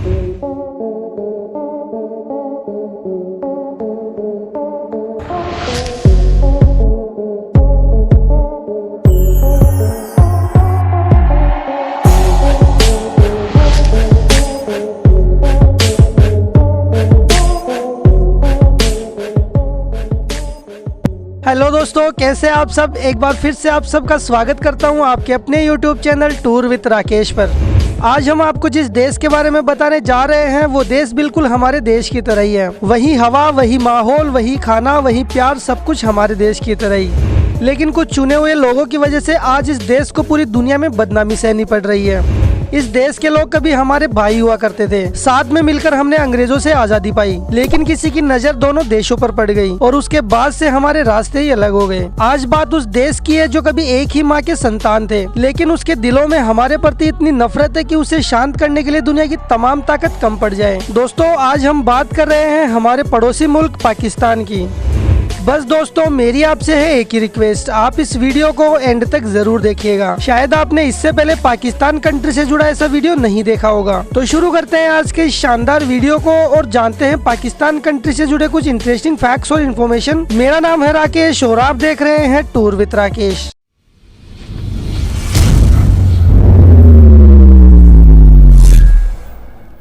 Hello दोस्तों, कैसे आप सब। एक बार फिर से आप सबका स्वागत करता हूं आपके अपने YouTube channel tour with Rakesh पर। आज हम आपको जिस देश के बारे में बताने जा रहे हैं वो देश बिल्कुल हमारे देश की तरह ही है। वही हवा, वही माहौल, वही खाना, वही प्यार, सब कुछ हमारे देश की तरह ही। लेकिन कुछ चुने हुए लोगों की वजह से आज इस देश को पूरी दुनिया में बदनामी सहनी पड़ रही है। इस देश के लोग कभी हमारे भाई हुआ करते थे, साथ में मिलकर हमने अंग्रेजों से आजादी पाई, लेकिन किसी की नजर दोनों देशों पर पड़ गई और उसके बाद से हमारे रास्ते ही अलग हो गए। आज बात उस देश की है जो कभी एक ही माँ के संतान थे, लेकिन उसके दिलों में हमारे प्रति इतनी नफरत है कि उसे शांत करने के लिए दुनिया की तमाम ताकत कम पड़ जाए। दोस्तों, आज हम बात कर रहे हैं हमारे पड़ोसी मुल्क पाकिस्तान की। बस दोस्तों, मेरी आपसे है एक ही रिक्वेस्ट, आप इस वीडियो को एंड तक जरूर देखिएगा। शायद आपने इससे पहले पाकिस्तान कंट्री से जुड़ा ऐसा वीडियो नहीं देखा होगा। तो शुरू करते हैं आज के इस शानदार वीडियो को और जानते हैं पाकिस्तान कंट्री से जुड़े कुछ इंटरेस्टिंग फैक्ट्स और इन्फॉर्मेशन। मेरा नाम है राकेश और आप देख रहे हैं टूर विद राकेश।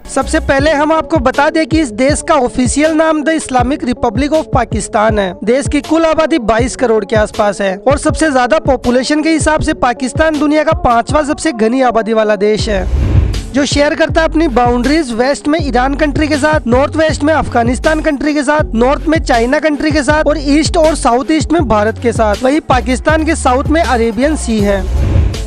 सबसे पहले हम आपको बता दें कि इस देश का ऑफिशियल नाम the Islamic Republic of Pakistan है। देश की कुल आबादी 22 करोड़ के आसपास है और सबसे ज्यादा पॉपुलेशन के हिसाब से पाकिस्तान दुनिया का 5वां सबसे घनी आबादी वाला देश है, जो शेयर करता है अपनी बाउंड्रीज वेस्ट में ईरान कंट्री के साथ, नॉर्थ वेस्ट में अफगानिस्तान कंट्री के साथ, नॉर्थ में चाइना कंट्री के साथ और ईस्ट और साउथ ईस्ट में भारत के साथ। वही पाकिस्तान के साउथ में अरेबियन सी है।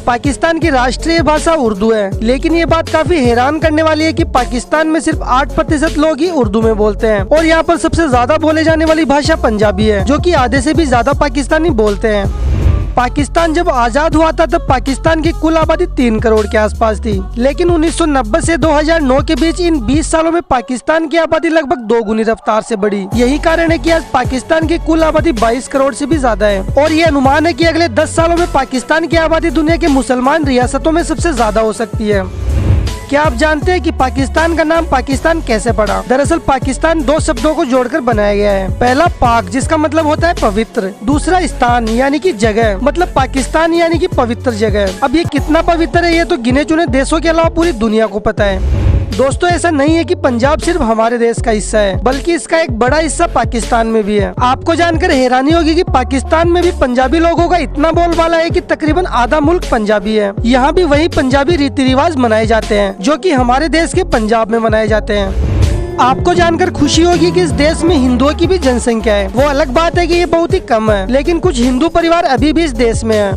पाकिस्तान की राष्ट्रीय भाषा उर्दू है, लेकिन ये बात काफी हैरान करने वाली है कि पाकिस्तान में सिर्फ 8% लोग ही उर्दू में बोलते हैं और यहाँ पर सबसे ज्यादा बोले जाने वाली भाषा पंजाबी है, जो कि आधे से भी ज्यादा पाकिस्तानी बोलते हैं। पाकिस्तान जब आजाद हुआ था तब पाकिस्तान की कुल आबादी 3 करोड़ के आसपास थी, लेकिन 1990 से 2009 के बीच इन 20 सालों में पाकिस्तान की आबादी लगभग 2 गुनी रफ्तार से बढ़ी। यही कारण है कि आज पाकिस्तान की कुल आबादी 22 करोड़ से भी ज्यादा है और ये अनुमान है कि अगले 10 सालों में पाकिस्तान की आबादी दुनिया के मुसलमान रियासतों में सबसे ज्यादा हो सकती है। क्या आप जानते हैं कि पाकिस्तान का नाम पाकिस्तान कैसे पड़ा? दरअसल पाकिस्तान 2 शब्दों को जोड़कर बनाया गया है। पहला पाक, जिसका मतलब होता है पवित्र, दूसरा स्थान यानी कि जगह, मतलब पाकिस्तान यानी कि पवित्र जगह। अब ये कितना पवित्र है ये तो गिने चुने देशों के अलावा पूरी दुनिया को पता है। दोस्तों, ऐसा नहीं है कि पंजाब सिर्फ हमारे देश का हिस्सा है, बल्कि इसका एक बड़ा हिस्सा पाकिस्तान में भी है। आपको जानकर हैरानी होगी कि पाकिस्तान में भी पंजाबी लोगों का इतना बोलबाला है कि तकरीबन आधा मुल्क पंजाबी है। यहाँ भी वही पंजाबी रीति रिवाज मनाए जाते हैं जो कि हमारे देश के पंजाब में मनाए जाते हैं। आपको जानकर खुशी होगी कि इस देश में हिंदुओं की भी जनसंख्या है। वो अलग बात है कि ये बहुत ही कम है, लेकिन कुछ हिंदू परिवार अभी भी इस देश में है।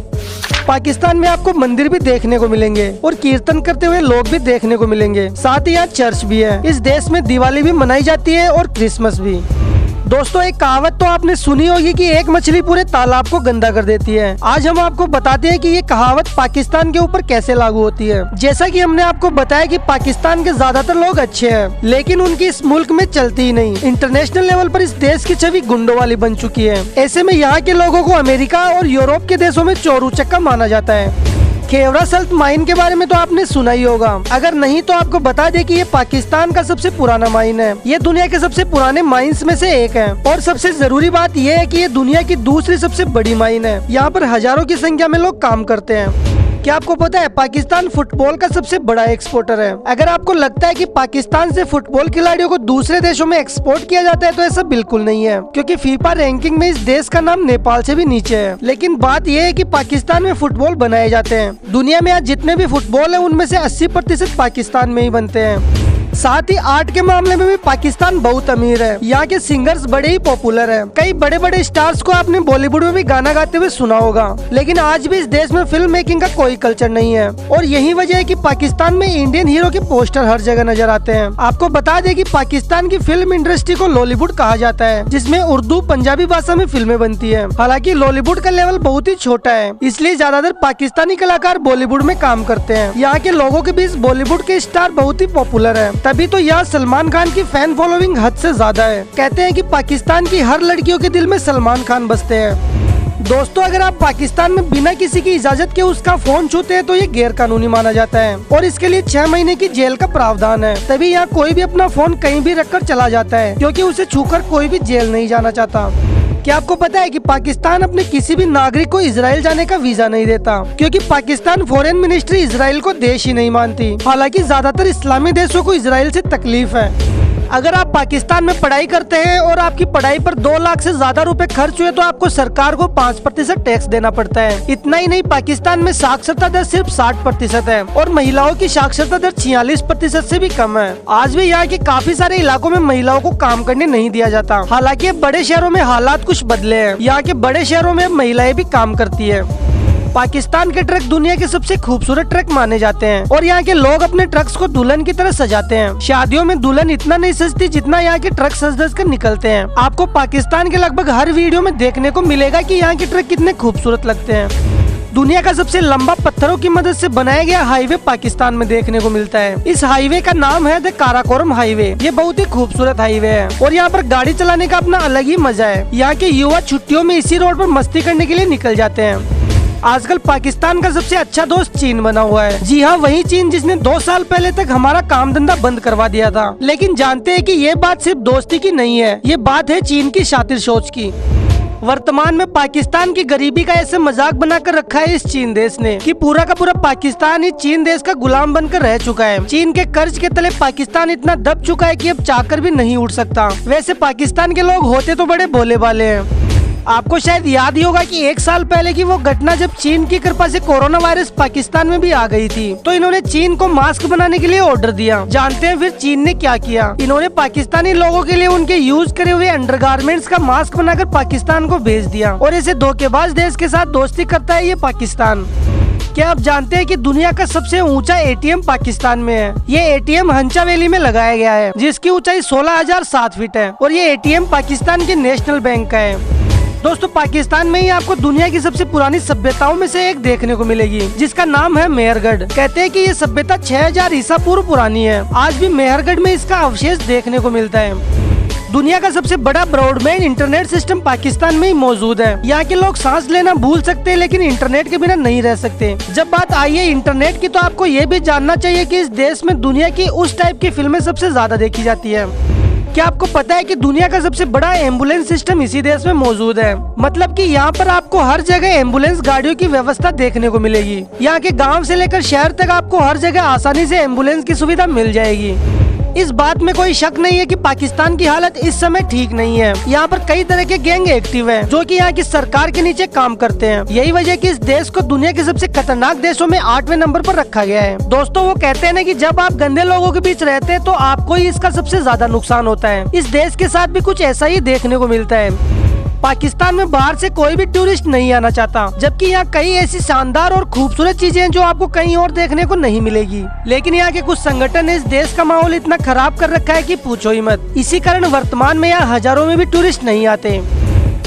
पाकिस्तान में आपको मंदिर भी देखने को मिलेंगे और कीर्तन करते हुए लोग भी देखने को मिलेंगे। साथ ही यहाँ चर्च भी है। इस देश में दिवाली भी मनाई जाती है और क्रिसमस भी। दोस्तों, एक कहावत तो आपने सुनी होगी कि एक मछली पूरे तालाब को गंदा कर देती है। आज हम आपको बताते हैं कि ये कहावत पाकिस्तान के ऊपर कैसे लागू होती है। जैसा कि हमने आपको बताया कि पाकिस्तान के ज्यादातर लोग अच्छे हैं, लेकिन उनकी इस मुल्क में चलती ही नहीं। इंटरनेशनल लेवल पर इस देश की छवि गुंडों वाली बन चुकी है। ऐसे में यहाँ के लोगों को अमेरिका और यूरोप के देशों में चोर उचक्का माना जाता है। खेवरा सल्ट माइन के बारे में तो आपने सुना ही होगा, अगर नहीं तो आपको बता दें कि ये पाकिस्तान का सबसे पुराना माइन है। ये दुनिया के सबसे पुराने माइंस में से एक है और सबसे जरूरी बात ये है कि ये दुनिया की दूसरी सबसे बड़ी माइन है। यहाँ पर हजारों की संख्या में लोग काम करते हैं। क्या आपको पता है पाकिस्तान फुटबॉल का सबसे बड़ा एक्सपोर्टर है? अगर आपको लगता है कि पाकिस्तान से फुटबॉल खिलाड़ियों को दूसरे देशों में एक्सपोर्ट किया जाता है तो ऐसा बिल्कुल नहीं है, क्योंकि फीफा रैंकिंग में इस देश का नाम नेपाल से भी नीचे है। लेकिन बात यह है कि पाकिस्तान में फुटबॉल बनाए जाते हैं। दुनिया में आज जितने भी फुटबॉल है उनमें से 80% पाकिस्तान में ही बनते हैं। साथ ही आर्ट के मामले में भी पाकिस्तान बहुत अमीर है। यहाँ के सिंगर्स बड़े ही पॉपुलर हैं। कई बड़े बड़े स्टार्स को आपने बॉलीवुड में भी गाना गाते हुए सुना होगा, लेकिन आज भी इस देश में फिल्म मेकिंग का कोई कल्चर नहीं है और यही वजह है कि पाकिस्तान में इंडियन हीरो के पोस्टर हर जगह नजर आते हैं। आपको बता दें कि पाकिस्तान की फिल्म इंडस्ट्री को लॉलीवुड कहा जाता है, जिसमें उर्दू पंजाबी भाषा में फिल्में बनती है। हालांकि लॉलीवुड का लेवल बहुत ही छोटा है, इसलिए ज्यादातर पाकिस्तानी कलाकार बॉलीवुड में काम करते हैं। यहाँ के लोगों के बीच बॉलीवुड के स्टार बहुत ही पॉपुलर है, तभी तो यहाँ सलमान खान की फैन फॉलोइंग हद से ज्यादा है। कहते हैं कि पाकिस्तान की हर लड़कियों के दिल में सलमान खान बसते हैं। दोस्तों, अगर आप पाकिस्तान में बिना किसी की इजाजत के उसका फोन छूते हैं तो ये गैर कानूनी माना जाता है और इसके लिए 6 महीने की जेल का प्रावधान है। तभी यहाँ कोई भी अपना फोन कहीं भी रखकर चला जाता है, क्योंकि उसे छूकर कोई भी जेल नहीं जाना चाहता। क्या आपको पता है कि पाकिस्तान अपने किसी भी नागरिक को इजराइल जाने का वीजा नहीं देता, क्योंकि पाकिस्तान फॉरेन मिनिस्ट्री इजराइल को देश ही नहीं मानती। हालांकि ज्यादातर इस्लामी देशों को इजराइल से तकलीफ है। अगर आप पाकिस्तान में पढ़ाई करते हैं और आपकी पढ़ाई पर 2 लाख से ज्यादा रुपए खर्च हुए तो आपको सरकार को 5% टैक्स देना पड़ता है। इतना ही नहीं, पाकिस्तान में साक्षरता दर सिर्फ 60% है और महिलाओं की साक्षरता दर 46% से भी कम है। आज भी यहाँ के काफी सारे इलाकों में महिलाओं को काम करने नहीं दिया जाता। हालांकि अब बड़े शहरों में हालात कुछ बदले हैं। यहाँ के बड़े शहरों में महिलाएं भी काम करती है। पाकिस्तान के ट्रक दुनिया के सबसे खूबसूरत ट्रक माने जाते हैं और यहाँ के लोग अपने ट्रक्स को दुल्हन की तरह सजाते हैं। शादियों में दुल्हन इतना नहीं सजती जितना यहाँ के ट्रक सज कर निकलते हैं। आपको पाकिस्तान के लगभग हर वीडियो में देखने को मिलेगा कि यहाँ के ट्रक कितने खूबसूरत लगते हैं। दुनिया का सबसे लंबा पत्थरों की मदद से बनाया गया हाईवे पाकिस्तान में देखने को मिलता है। इस हाईवे का नाम है द काराकोरम हाईवे। ये बहुत ही खूबसूरत हाईवे है और यहाँ पर गाड़ी चलाने का अपना अलग ही मजा है। यहाँ के युवा छुट्टियों में इसी रोड पर मस्ती करने के लिए निकल जाते हैं। आजकल पाकिस्तान का सबसे अच्छा दोस्त चीन बना हुआ है। जी हाँ, वही चीन जिसने 2 साल पहले तक हमारा काम धंधा बंद करवा दिया था। लेकिन जानते हैं कि ये बात सिर्फ दोस्ती की नहीं है, ये बात है चीन की शातिर सोच की। वर्तमान में पाकिस्तान की गरीबी का ऐसे मजाक बनाकर रखा है इस चीन देश ने कि पूरा का पूरा पाकिस्तान ही चीन देश का गुलाम बनकर रह चुका है। चीन के कर्ज के तले पाकिस्तान इतना दब चुका है कि अब चाहकर भी नहीं उठ सकता। वैसे पाकिस्तान के लोग होते तो बड़े भोले भाले हैं। आपको शायद याद ही होगा कि 1 साल पहले की वो घटना जब चीन की कृपा से कोरोना वायरस पाकिस्तान में भी आ गई थी, तो इन्होंने चीन को मास्क बनाने के लिए ऑर्डर दिया। जानते हैं फिर चीन ने क्या किया? इन्होंने पाकिस्तानी लोगों के लिए उनके यूज करे हुए अंडरगारमेंट्स का मास्क बनाकर पाकिस्तान को भेज दिया और ऐसे धोखेबाज देश के साथ दोस्ती करता है ये पाकिस्तान। क्या आप जानते हैं कि दुनिया का सबसे ऊंचा एटीएम पाकिस्तान में है? ये एटीएम हंचा वैली में लगाया गया है, जिसकी ऊंचाई 16,007 फीट है और ये एटीएम पाकिस्तान के नेशनल बैंक का है। दोस्तों, पाकिस्तान में ही आपको दुनिया की सबसे पुरानी सभ्यताओं में से एक देखने को मिलेगी, जिसका नाम है मेहरगढ़। कहते हैं कि ये सभ्यता 6000 ईसा पूर्व पुरानी है। आज भी मेहरगढ़ में इसका अवशेष देखने को मिलता है। दुनिया का सबसे बड़ा ब्रॉडबैंड इंटरनेट सिस्टम पाकिस्तान में ही मौजूद है। यहाँ के लोग सांस लेना भूल सकते हैं, लेकिन इंटरनेट के बिना नहीं रह सकते। जब बात आई है इंटरनेट की, तो आपको ये भी जानना चाहिए कि इस देश में दुनिया की उस टाइप की फिल्में सबसे ज्यादा देखी जाती है। क्या आपको पता है कि दुनिया का सबसे बड़ा एम्बुलेंस सिस्टम इसी देश में मौजूद है? मतलब कि यहाँ पर आपको हर जगह एम्बुलेंस गाड़ियों की व्यवस्था देखने को मिलेगी। यहाँ के गांव से लेकर शहर तक आपको हर जगह आसानी से एम्बुलेंस की सुविधा मिल जाएगी। इस बात में कोई शक नहीं है कि पाकिस्तान की हालत इस समय ठीक नहीं है। यहाँ पर कई तरह के गैंग एक्टिव हैं, जो कि यहाँ की सरकार के नीचे काम करते हैं। यही वजह कि इस देश को दुनिया के सबसे खतरनाक देशों में 8वें नंबर पर रखा गया है। दोस्तों, वो कहते हैं ना कि जब आप गंदे लोगों के बीच रहते हैं तो आपको ही इसका सबसे ज्यादा नुकसान होता है। इस देश के साथ भी कुछ ऐसा ही देखने को मिलता है। पाकिस्तान में बाहर से कोई भी टूरिस्ट नहीं आना चाहता, जबकि यहाँ कई ऐसी शानदार और खूबसूरत चीजें हैं जो आपको कहीं और देखने को नहीं मिलेगी। लेकिन यहाँ के कुछ संगठन ने इस देश का माहौल इतना खराब कर रखा है कि पूछो ही मत। इसी कारण वर्तमान में यहाँ हजारों में भी टूरिस्ट नहीं आते।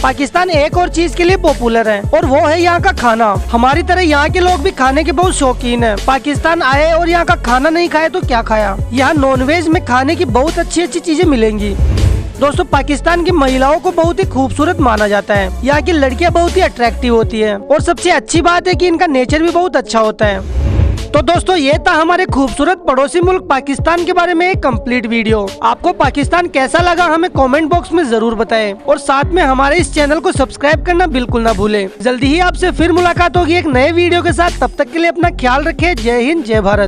पाकिस्तान एक और चीज के लिए पॉपुलर है और वो है यहाँ का खाना। हमारी तरह यहाँ के लोग भी खाने के बहुत शौकीन हैं। पाकिस्तान आए और यहाँ का खाना नहीं खाए तो क्या खाया? यहाँ नॉनवेज में खाने की बहुत अच्छी अच्छी चीजें मिलेंगी। दोस्तों, पाकिस्तान की महिलाओं को बहुत ही खूबसूरत माना जाता है। यहाँ की लड़कियाँ बहुत ही अट्रैक्टिव होती है और सबसे अच्छी बात है कि इनका नेचर भी बहुत अच्छा होता है। तो दोस्तों, ये था हमारे खूबसूरत पड़ोसी मुल्क पाकिस्तान के बारे में एक कंप्लीट वीडियो। आपको पाकिस्तान कैसा लगा हमें कमेंट बॉक्स में जरूर बताएं और साथ में हमारे इस चैनल को सब्सक्राइब करना बिल्कुल ना भूलें। जल्दी ही आपसे फिर मुलाकात होगी एक नए वीडियो के साथ। तब तक के लिए अपना ख्याल रखें। जय हिंद, जय भारत।